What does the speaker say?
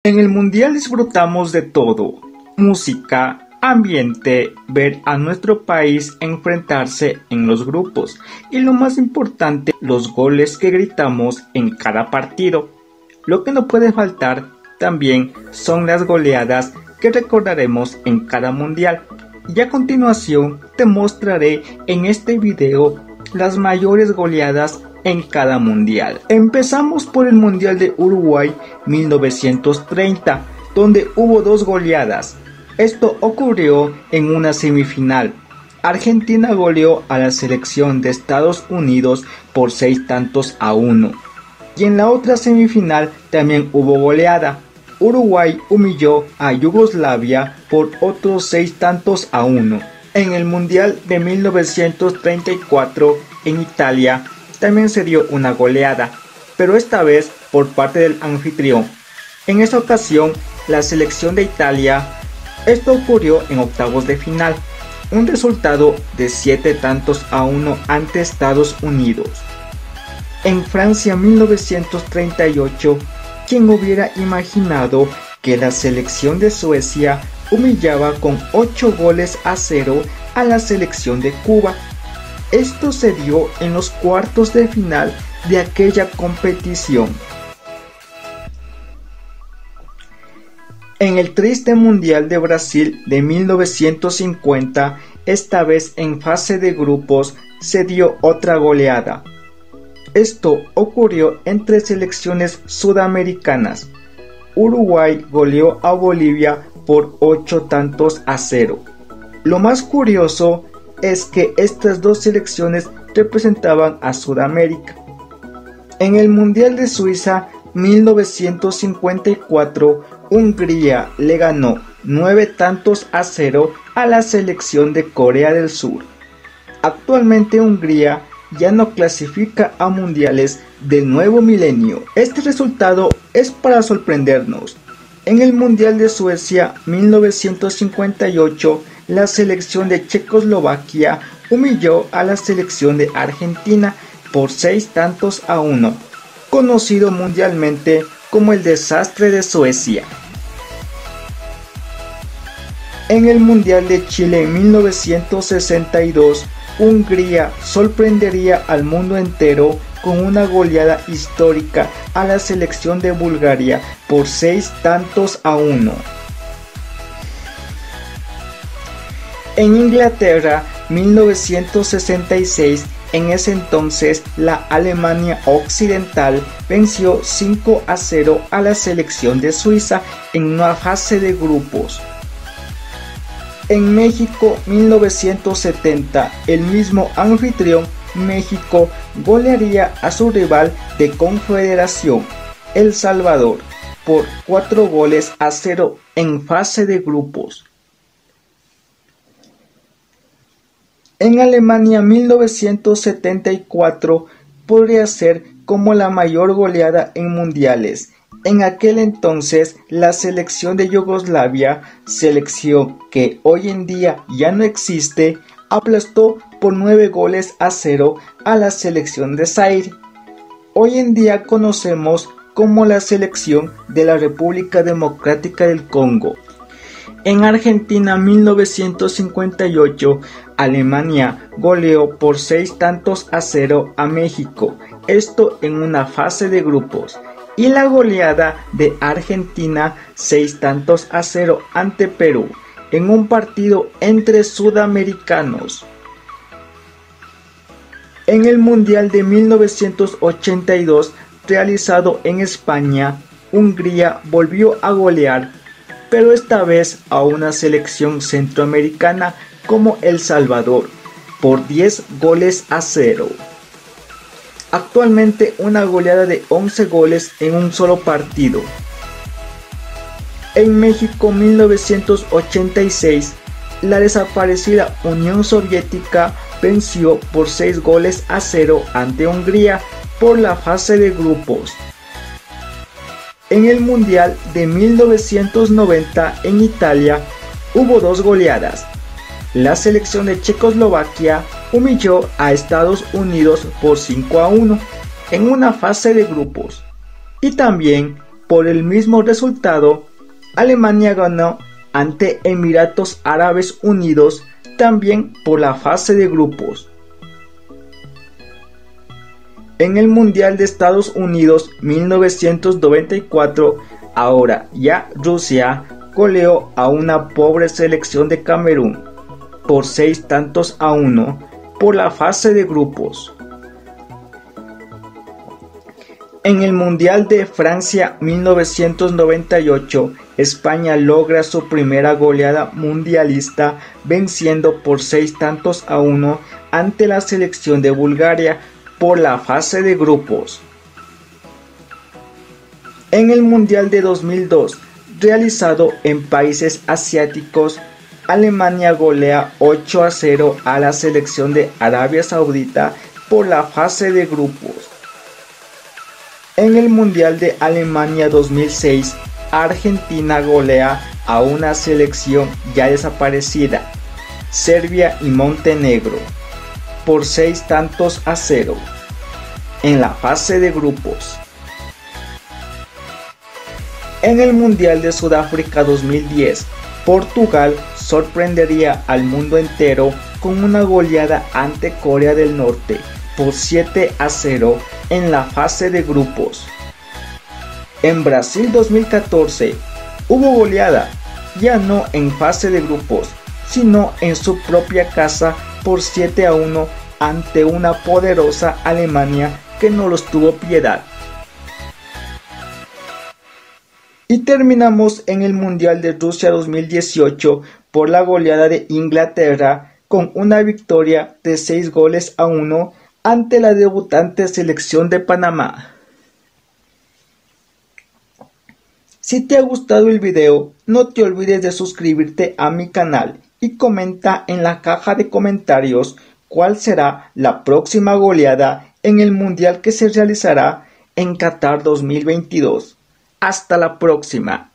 En el mundial disfrutamos de todo: música, ambiente, ver a nuestro país enfrentarse en los grupos y, lo más importante, los goles que gritamos en cada partido. Lo que no puede faltar también son las goleadas que recordaremos en cada mundial. Y a continuación te mostraré en este video las mayores goleadas en cada mundial. Empezamos por el Mundial de Uruguay 1930, donde hubo dos goleadas. Esto ocurrió en una semifinal. Argentina goleó a la selección de Estados Unidos por 6-1. Y en la otra semifinal también hubo goleada. Uruguay humilló a Yugoslavia por otros 6-1. En el Mundial de 1934 en Italia también se dio una goleada, pero esta vez por parte del anfitrión. En esta ocasión, la selección de Italia. Esto ocurrió en octavos de final, un resultado de 7-1 ante Estados Unidos. En Francia 1938, ¿quién hubiera imaginado que la selección de Suecia humillaba con 8-0 a la selección de Cuba? Esto se dio en los cuartos de final de aquella competición. En el triste Mundial de Brasil de 1950, esta vez en fase de grupos, se dio otra goleada. Esto ocurrió entre selecciones sudamericanas. Uruguay goleó a Bolivia por 8-0. Lo más curioso es que estas dos selecciones representaban a Sudamérica. En el Mundial de Suiza 1954, Hungría le ganó 9-0 a la selección de Corea del Sur. Actualmente Hungría ya no clasifica a mundiales del nuevo milenio. Este resultado es para sorprendernos. En el Mundial de Suecia 1958, la selección de Checoslovaquia humilló a la selección de Argentina por 6-1, conocido mundialmente como el desastre de Suecia. En el Mundial de Chile 1962, Hungría sorprendería al mundo entero con una goleada histórica a la selección de Bulgaria por 6-1. En Inglaterra 1966, en ese entonces la Alemania Occidental venció 5-0 a la selección de Suiza en una fase de grupos. En México 1970, el mismo anfitrión México golearía a su rival de confederación, El Salvador, por 4-0 en fase de grupos. En Alemania 1974 podría ser como la mayor goleada en mundiales. En aquel entonces, la selección de Yugoslavia, selección que hoy en día ya no existe, aplastó por 9-0 a la selección de Zaire. Hoy en día conocemos como la selección de la República Democrática del Congo. En Argentina 1958, Alemania goleó por 6-0 a México, esto en una fase de grupos. Y la goleada de Argentina 6-0 ante Perú, en un partido entre sudamericanos. En el Mundial de 1982, realizado en España, Hungría volvió a golear, pero esta vez a una selección centroamericana como El Salvador, por 10-0. Actualmente una goleada de 11 goles en un solo partido. En México 1986, la desaparecida Unión Soviética venció por 6-0 ante Hungría por la fase de grupos. En el Mundial de 1990 en Italia hubo dos goleadas. La selección de Checoslovaquia humilló a Estados Unidos por 5-1 en una fase de grupos. Y también Por el mismo resultado, Alemania ganó ante Emiratos Árabes Unidos, también por la fase de grupos. En el Mundial de Estados Unidos 1994, ahora ya Rusia goleó a una pobre selección de Camerún por 6-1 por la fase de grupos. En el Mundial de Francia 1998, España logra su primera goleada mundialista venciendo por 6-1 ante la selección de Bulgaria por la fase de grupos. En el Mundial de 2002, realizado en países asiáticos, Alemania golea 8-0 a la selección de Arabia Saudita por la fase de grupos. En el Mundial de Alemania 2006, Argentina golea a una selección ya desaparecida, Serbia y Montenegro, por 6-0 en la fase de grupos. En el Mundial de Sudáfrica 2010, Portugal sorprendería al mundo entero con una goleada ante Corea del Norte por 7-0 en la fase de grupos. En Brasil 2014 hubo goleada, ya no en fase de grupos, sino en su propia casa por 7-1 ante una poderosa Alemania que no los tuvo piedad. Y terminamos en el Mundial de Rusia 2018 por la goleada de Inglaterra con una victoria de 6-1 ante la debutante selección de Panamá. Si te ha gustado el video, no te olvides de suscribirte a mi canal y comenta en la caja de comentarios cuál será la próxima goleada en el Mundial que se realizará en Qatar 2022. Hasta la próxima.